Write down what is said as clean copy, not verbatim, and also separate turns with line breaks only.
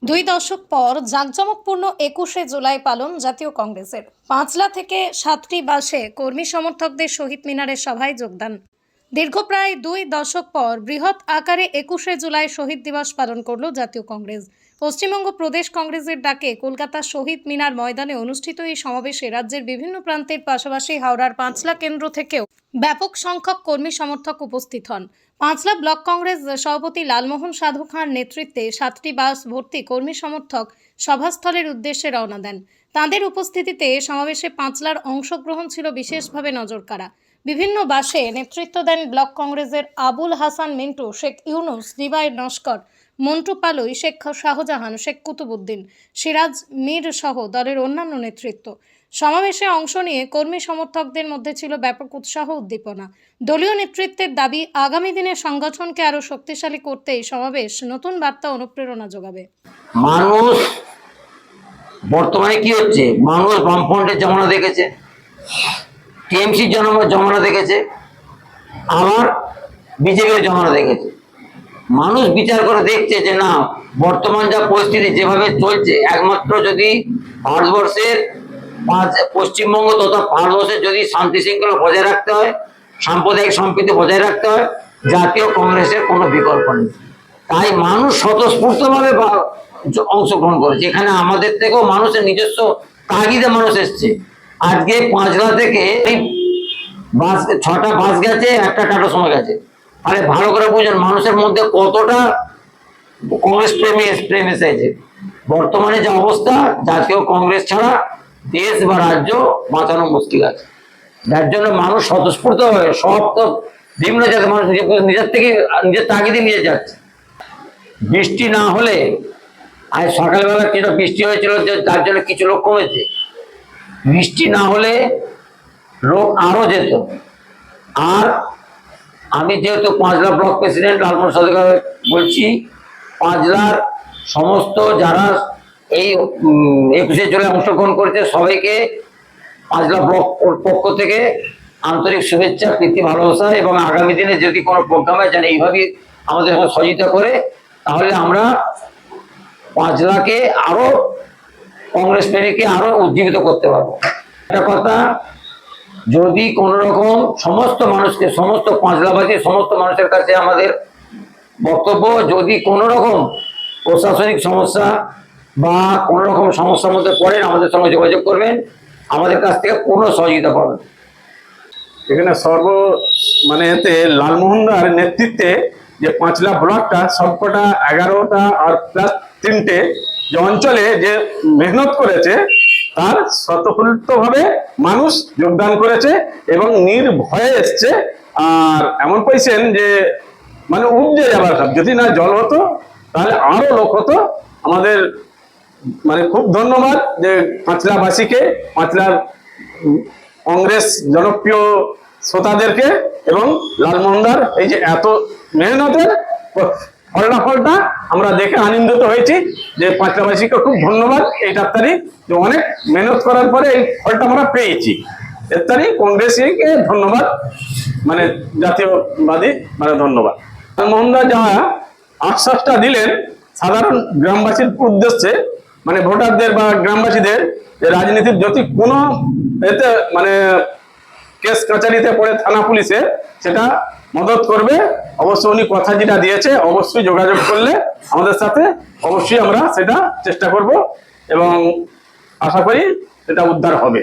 দুই দশক পর জাঁকজমকপূর্ণ ২১শে জুলাই পালন জাতীয় কংগ্রেসের। পাঁচলা থেকে ৭টি বাসে কর্মী সমর্থকদের শহীদ মিনারের সভায় যোগদান। দীর্ঘ প্রায় ২ দশক পর বৃহৎ আকারে ২১শে জুলাই শহীদ দিবস পালন করল জাতীয় কংগ্রেস। পশ্চিমবঙ্গ প্রদেশ কংগ্রেসের ডাকে কলকাতার শহীদ মিনার ময়দানে অনুষ্ঠিত এই সমাবেশে রাজ্যের বিভিন্ন প্রান্তের পাশাপাশি হাওড়ার পাঁচলা কেন্দ্র থেকেও ব্যাপক সংখ্যক কর্মী সমর্থক উপস্থিত হন। পাঁচলা ব্লক কংগ্রেস সভাপতি লালমোহন সাধু খাঁর নেতৃত্বে ৭টি বাস ভর্তি কর্মী সমর্থক সভাস্থলের উদ্দেশ্যে রওনা দেন। তাঁদের উপস্থিতিতে সমাবেশে পাঁচলার অংশগ্রহণ ছিল বিশেষভাবে নজরকাড়া। বিভিন্ন বাসে নেতৃত্ব দেন ব্লক কংগ্রেসের আবুল হাসান মিন্টু, শেখ ইউনুস, দিবাই নস্কর, মন্টু পালুই, শেখ শাহজাহান, শেখ কুতুবুদ্দিন, সিরাজ মীর সহ দলের অন্যান্য নেতৃত্ব। সমাবেশে অংশ নিয়ে কর্মী সমর্থকদের মধ্যে ছিল ব্যাপক উৎসাহ উদ্দীপনা। দলীয় নেতৃত্বের দাবি, আগামী দিনে সংগঠনকে আরো শক্তিশালী করতে এই সমাবেশ নতুন বার্তা অনুপ্রেরণা যোগাবে।
মানুষ বর্তমানে কি হচ্ছে, মানুষ বামফ্রন্টের জমানা দেখেছে, টিএমসির জমানা দেখেছে, আবার বিজেপির জমানা দেখেছে। মানুষ বিচার করে দেখছে যে না, বর্তমান যা পরিস্থিতি যেভাবে চলছে, একমাত্র যদি ভারতবর্ষের পশ্চিমবঙ্গ তথা ভারতবর্ষের যদি শান্তি শৃঙ্খলা বজায় রাখতে হয়, সাম্প্রদায়িক সম্প্রীতি বজায় রাখতে হয়, জাতীয় কংগ্রেসের কোনো বিকল্প নেই। তাই মানুষ স্বতঃস্ফূর্তভাবে অংশগ্রহণ করেছে। এখানে আমাদের থেকেও মানুষের নিজস্ব তাগিদে মানুষ এসছে। আজকে পাঁচলা থেকে বাস 6টা বাস গেছে, একটা টাটা সময় গেছে। তাহলে ভালো করে বুঝুন মানুষের মধ্যে কতটা কংগ্রেস প্রেম এসেছে। বর্তমানে যে অবস্থা, জাতীয় কংগ্রেস ছাড়া দেশ বা রাজ্য বাঁচানো মুশকিল আছে। যার জন্য মানুষ স্বতঃস্ফূর্ত হয়ে সব তো বিভিন্ন জায়গায় মানুষ নিজের থেকে নিজের তাগিদে নিয়ে যাচ্ছে। বৃষ্টি না হলে, আজ সকালবেলা কিছু বৃষ্টি হয়েছিল, যার জন্য কিছু লোক কমেছে। বৃষ্টি না হলে লোক আরো যেত। আর আমি যেহেতু পাঁচলা ব্লক প্রেসিডেন্ট লালমোহন সাধু বলছি, পাঁচলার সমস্ত যারা এই ২১শে জুলাই অংশগ্রহণ করেছে সবাইকে পাঁচলা ব্লক পক্ষ থেকে আন্তরিক শুভেচ্ছা, প্রীতি, ভালোবাসা। এবং আগামী দিনে যদি কোনো প্রোগ্রাম হয় যেন এইভাবেই আমাদের সঙ্গে সহযোগিতা করে, তাহলে আমরা পাঁচলাকে আরো কংগ্রেস প্রেমীকে আরো উজ্জীবিত করতে পারবো। একটা কথা, যদি কোনো রকম সমস্ত মানুষকে, সমস্ত পাঁচলাবাসী সমস্ত মানুষের কাছে আমাদের বক্তব্য, যদি কোনো রকম প্রশাসনিক সমস্যা বা কোনো রকম সমস্যার মধ্যে পড়েন, আমাদের সঙ্গে যোগাযোগ করবেন, আমাদের কাছ থেকে কোনো সহযোগিতা পাবেন।
এখানে এতে লালমোহনদার নেতৃত্বে যে পাঁচলা ব্লকটা সবকটা 11টা আর প্লাস 3টে যে অঞ্চলে যে মেহনত করেছে, তার স্বতঃস্ফূর্তভাবে মানুষ যোগদান করেছে এবং নির্ভয়ে এসছে। আর এমন পেয়েছেন যে উপজে যাবার কাজ, যদি না জল হতো তাহলে আরো লোক হতো। আমাদের খুব ধন্যবাদ যে পাঁচলাবাসীকে, পাঁচলার কংগ্রেস জনপ্রিয় শ্রোতাদেরকে এবং লালমোহনদার এই যে এত মেহনতের ফলটা আমরা দেখে আনন্দিত হয়েছি। যে পাঁচলাবাসীকে খুব ধন্যবাদ। এই ডাক্তারি যে অনেক মেহনত করার পরে এই ফলটা আমরা পেয়েছি, এর তারই কংগ্রেসকে ধন্যবাদ, জাতীয়বাদী ধন্যবাদ। লালমোহনদা যা আশ্বাসটা দিলেন সাধারণ গ্রামবাসীর উদ্দেশ্যে, ভোটারদের বা গ্রামবাসীদের, যে রাজনীতির যদি কোনো এতে কেস কাচারিতে পড়ে থানা পুলিশে, সেটা মদত করবে। অবশ্যই উনি কথা যেটা দিয়েছে, অবশ্যই যোগাযোগ করলে আমাদের সাথে অবশ্যই আমরা সেটা চেষ্টা করব এবং আশা করি সেটা উদ্ধার হবে।